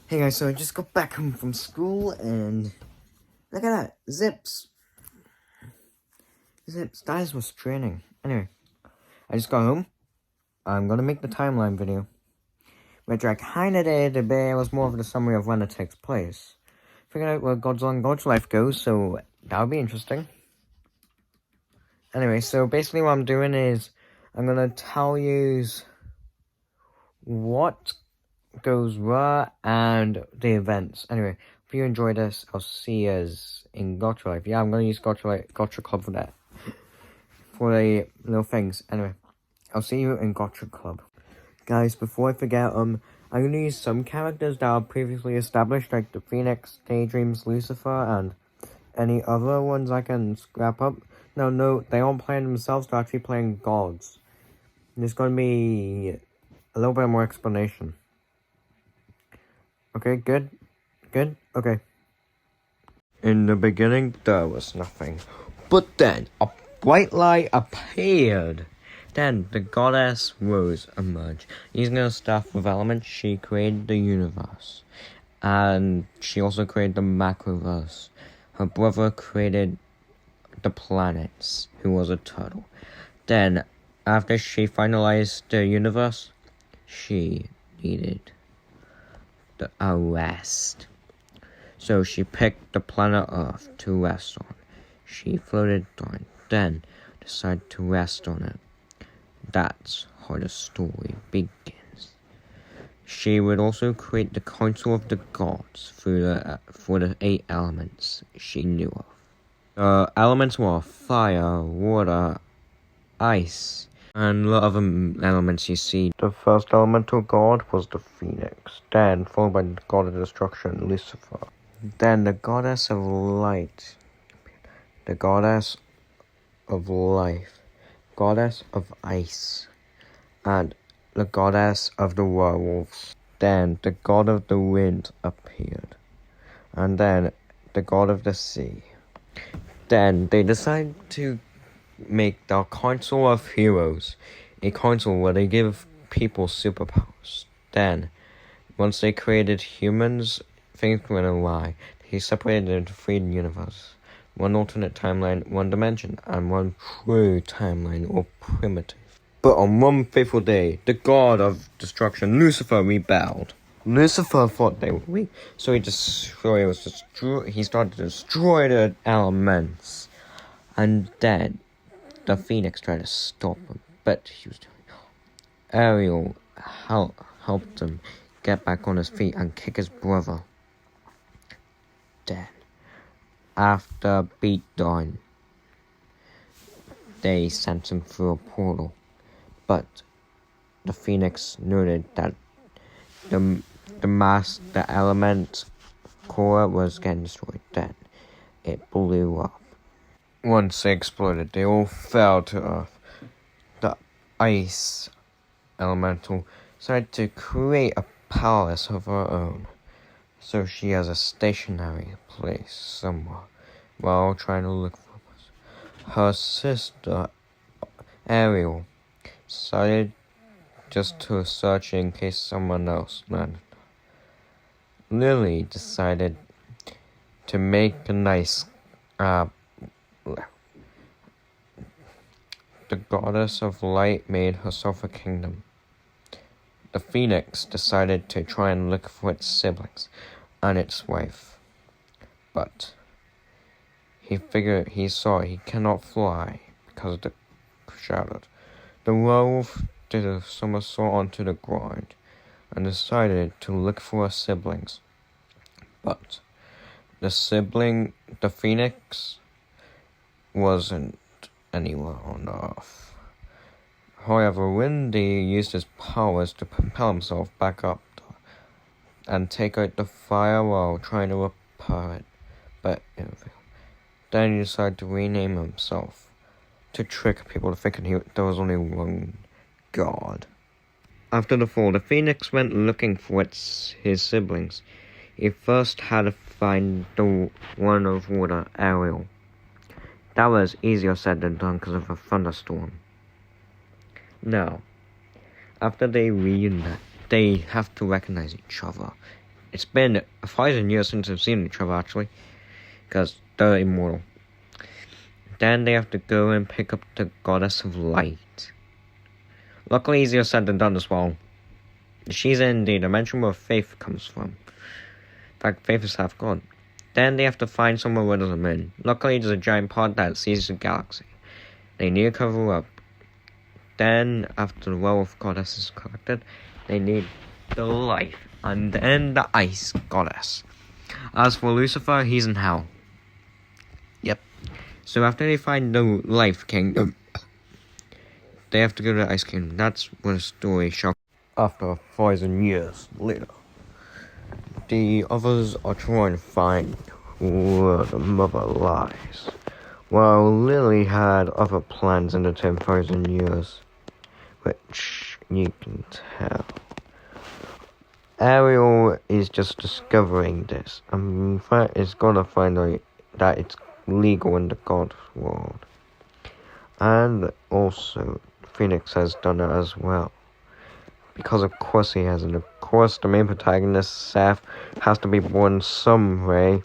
Hey guys, so I just got back home from school and look at that, Zips, that is was training. Anyway, I just got home. I'm gonna make the timeline video, which I kinda did, but it was more of the summary of when it takes place. Figured out where God's life goes, so that'll be interesting. Anyway, so basically what I'm doing is, I'm gonna tell you what goes where and the events. Anyway, if you enjoyed this, I'll see you in Gacha Life. Yeah, I'm gonna use Gacha Club for that. For the little things. Anyway, I'll see you in Gacha Club. Guys, before I forget, I'm gonna use some characters that are previously established, like the Phoenix, Daydreams, Lucifer, and any other ones I can scrap up. No, they aren't playing themselves, they're actually playing gods. There's gonna be a little bit more explanation. Okay, good? Okay. In the beginning, there was nothing. But then, a bright light appeared. Then, the goddess Rose emerged. Using her staff of elements, she created the universe. And she also created the macroverse. Her brother created the planets, who was a turtle. Then, after she finalized the universe, she needed a rest. So she picked the planet Earth to rest on. She floated on, then decided to rest on it. That's how the story begins. She would also create the Council of the Gods for the 8 elements she knew of. The elements were fire, water, ice, and a lot of elements you see. The first elemental god was the Phoenix, then followed by the god of destruction, Lucifer. Then the goddess of light, the goddess of life, goddess of ice, and the goddess of the werewolves. Then the god of the wind appeared, and then the god of the sea. Then they decided to make the Council of Heroes, a council where they give people superpowers. Then, once they created humans, things went awry. He separated into 3 universes. 1 alternate timeline, 1 dimension, and 1 true timeline, or primitive. But on one fateful day, the god of destruction, Lucifer, rebelled. Lucifer thought they were weak, so he started to destroy the elements. And then, the Phoenix tried to stop him, but he was doing Ariel helped him get back on his feet and kick his brother. Then, after beatdown, they sent him through a portal, but the Phoenix noted that the element core was getting destroyed. Then it blew up. Once they exploded, they all fell to Earth. The ice elemental decided to create a palace of her own, so she has a stationary place somewhere while trying to look for us. Her sister, Ariel, decided just to search in case someone else landed. Lily decided to make a nice the goddess of light made herself a kingdom. The Phoenix decided to try and look for its siblings and its wife. But he saw he cannot fly because of the shadow. The werewolf did a somersault onto the ground and decided to look for her siblings. But the Phoenix, wasn't anywhere on Earth. However, Windy used his powers to propel himself back up and take out the fire while trying to repair it, but it failed. Then he decided to rename himself to trick people to thinking there was only one god. After the fall, the Phoenix went looking for his siblings. He first had to find the one of water, Ariel. That was easier said than done because of a thunderstorm. Now, after they reunite, they have to recognize each other. It's been 1,000 years since they've seen each other, actually, because they're immortal. Then they have to go and pick up the goddess of light. Luckily, easier said than done as well. She's in the dimension where faith comes from. In fact, faith is half God. Then they have to find somewhere where there's a moon. Luckily, there's a giant pod that sees the galaxy. They need to cover up. Then, after the well of goddess is collected, they need the life, and then the ice goddess. As for Lucifer, he's in hell. Yep. So after they find the life kingdom, they have to go to the ice kingdom. That's where the story shall. After 1,000 years later, the others are trying to find where the mother lies. While Lily had other plans in the 10,000 years, which you can tell. Ariel is just discovering this, and in fact is gonna find out that it's legal in the God world. And also, Phoenix has done it as well. Because of course he has, and of course the main protagonist, Seth, has to be born some way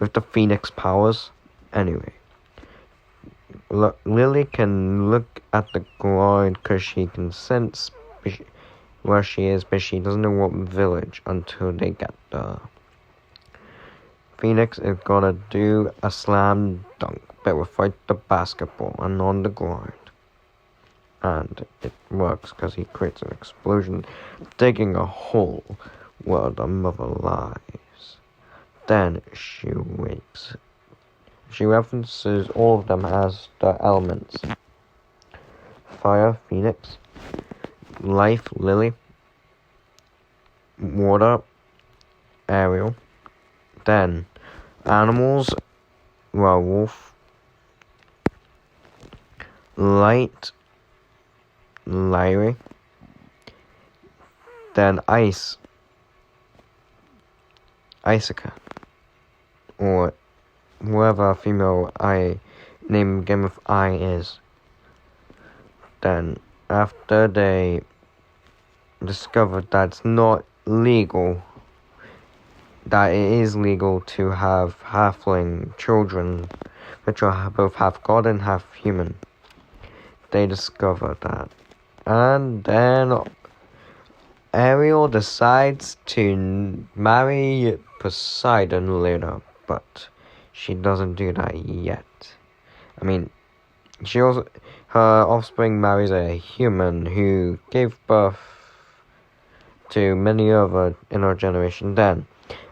with the Phoenix powers. Anyway, Lily can look at the ground because she can sense where she is, but she doesn't know what village until they get there. Phoenix is gonna do a slam dunk, but without the basketball and on the ground. And it works because he creates an explosion, digging a hole where the mother lies. Then she wakes. She references all of them as the elements. Fire, Phoenix. Life, Lily. Water, Ariel. Then animals, werewolf. Light, Lyrie. Then ice, Icica. Or whoever female I name game of I is. Then after they discovered that it's not legal, that it is legal to have halfling children, which are both half god and half human. They discover that. And then Ariel decides to marry Poseidon later, but she doesn't do that yet. I mean, her offspring marries a human who gave birth to many other in our generation. Then,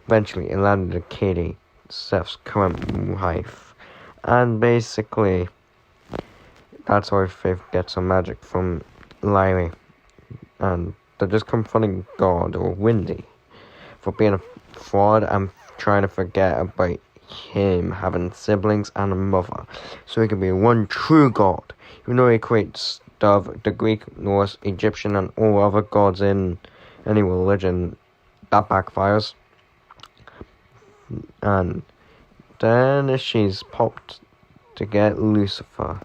eventually, it landed to Katie, Seth's current wife. And basically, that's how Faith gets her magic from Lyrie. And they're just confronting God, or Windy, for being a fraud and trying to forget about him having siblings and a mother, so he can be one true God. Even though he creates the Greek, Norse, Egyptian, and all other gods in any religion, that backfires. And then she's popped to get Lucifer,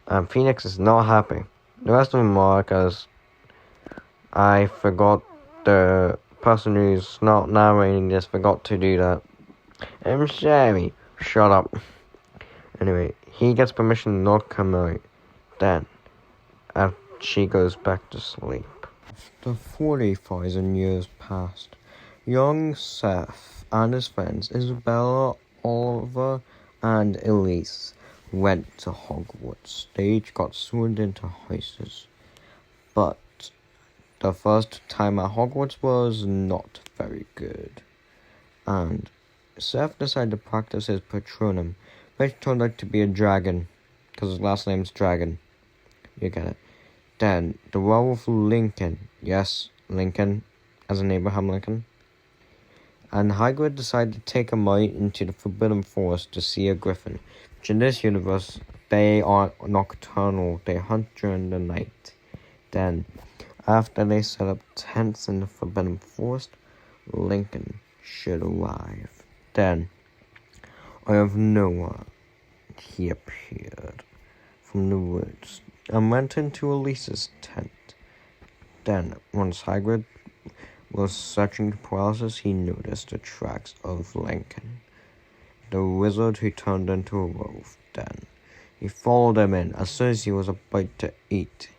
and Phoenix is not happy. The rest of them are, because I forgot, the person who's not narrating this forgot to do that. I'm sorry. Shut up. Anyway, he gets permission to not come out. Then, after she goes back to sleep. After 40,000 years passed, young Seth and his friends Isabella, Oliver, and Elise went to Hogwarts. They each got sworn into houses. But the first time at Hogwarts was not very good. And Seth decided to practice his Patronum, which turned out to be a dragon, because his last name's Dragon. You get it. Then, the werewolf Lincoln, yes, Lincoln, as in Abraham Lincoln, and Hagrid decided to take him out into the Forbidden Forest to see a griffin, which in this universe, they are nocturnal, they hunt during the night. Then, after they set up tents in the Forbidden Forest, Lincoln should arrive. Then, out of nowhere, he appeared from the woods and went into Elise's tent. Then, once Hagrid While searching the process, he noticed the tracks of Lincoln, the wizard who turned into a wolf. Then he followed them in as soon as he was about to eat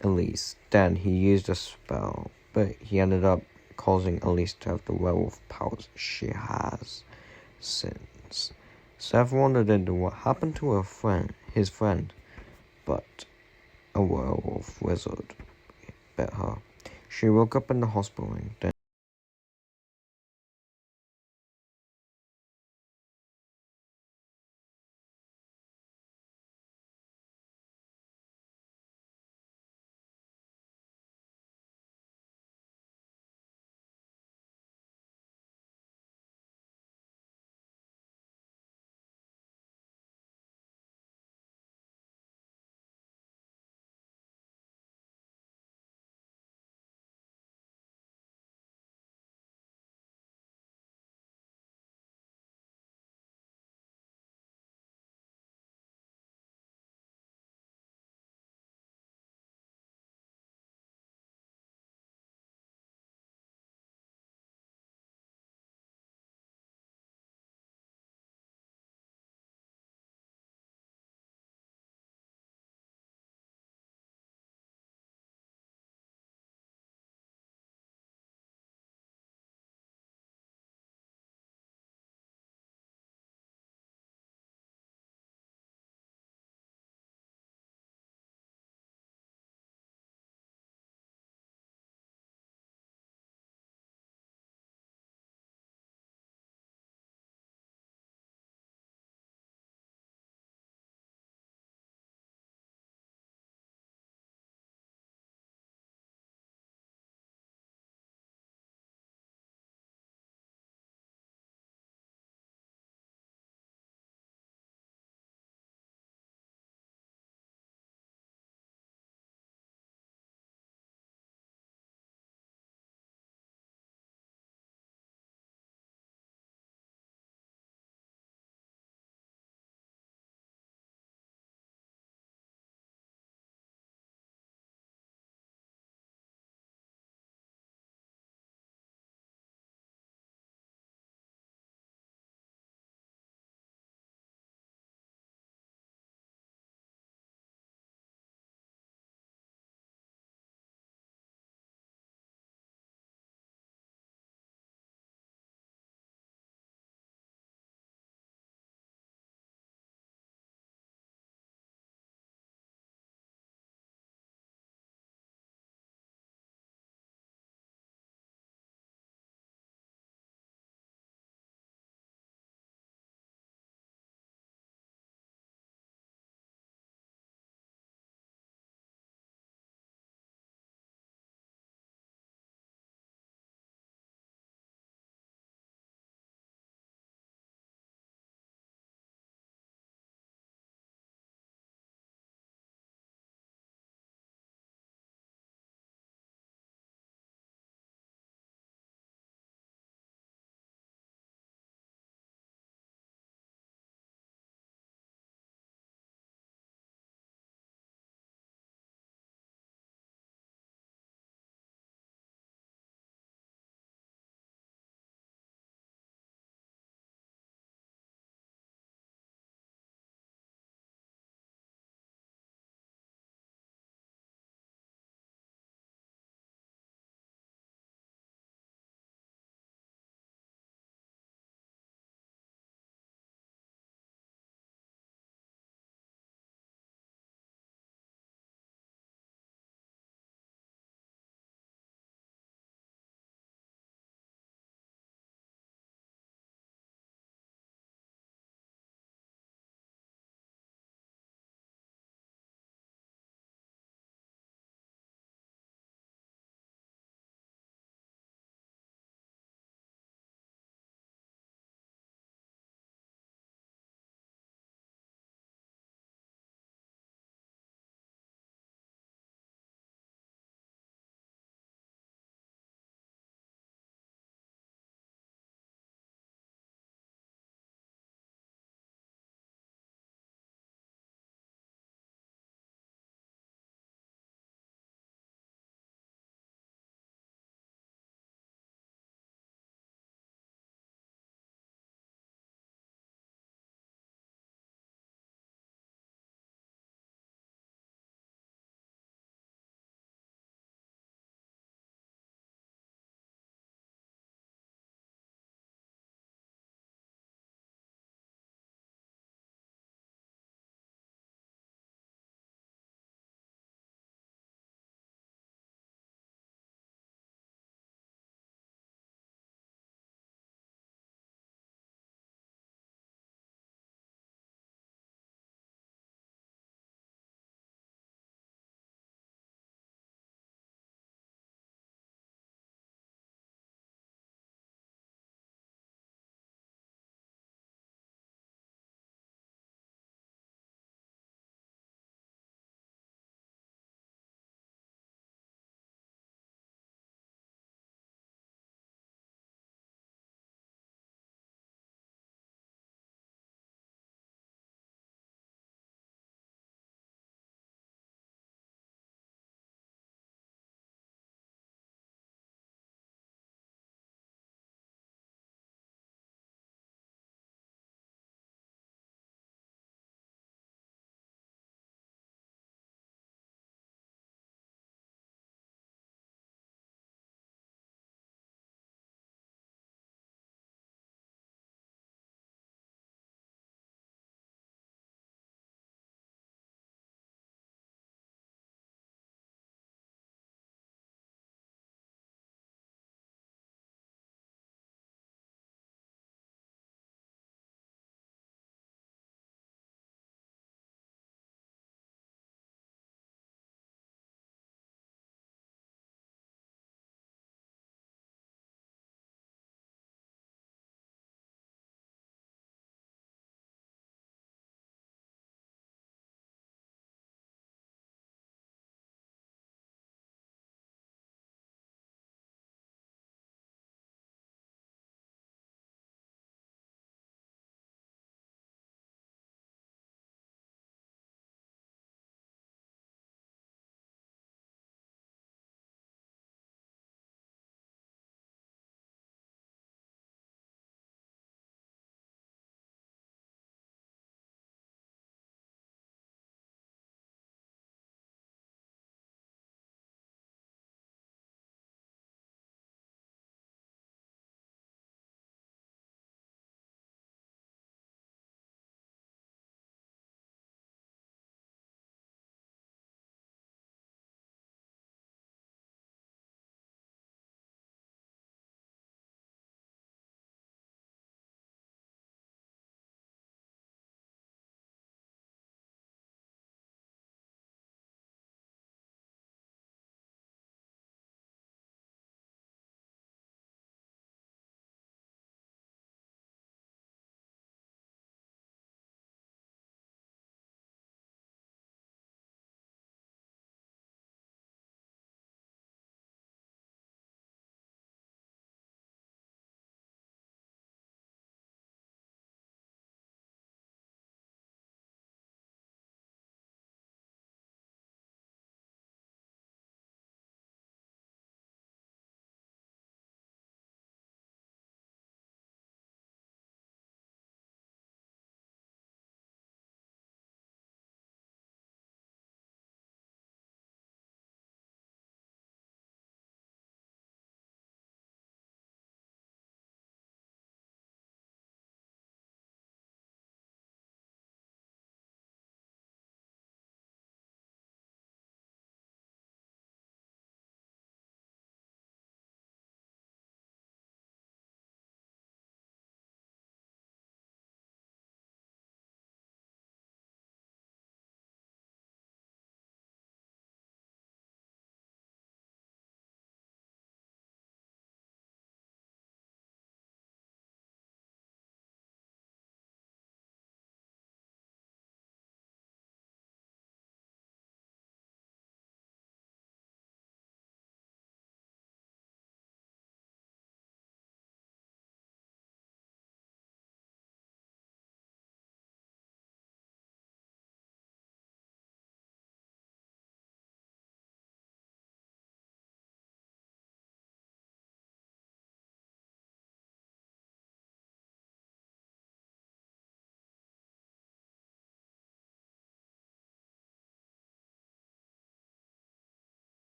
Elise. Then he used a spell, but he ended up causing Elise to have the werewolf powers she has since. Seth wandered into what happened to his friend, but a werewolf wizard bit her. She woke up in the hospital and then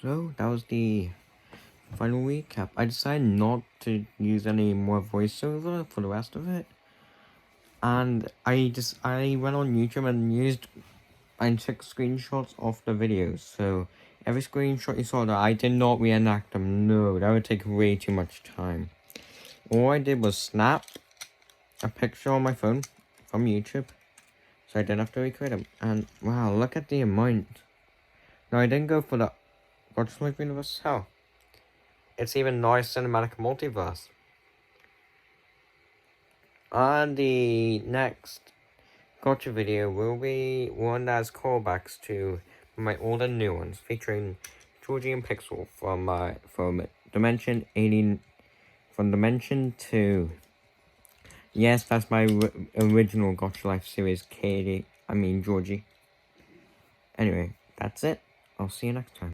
So that was the final recap. I decided not to use any more voiceover for the rest of it. And I went on YouTube and took screenshots of the videos. So every screenshot you saw that I did not reenact them. No, that would take way too much time. All I did was snap a picture on my phone from YouTube. So I didn't have to recreate them. And wow, look at the amount. No, I didn't go for the Gacha Life Universe. Hell, it's even nice cinematic multiverse. And the next Gacha video will be one that has callbacks to my older new ones, featuring Georgie and Pixel from Dimension 18, from Dimension 2. Yes, that's my original Gacha Life series, Georgie. Anyway, that's it. I'll see you next time.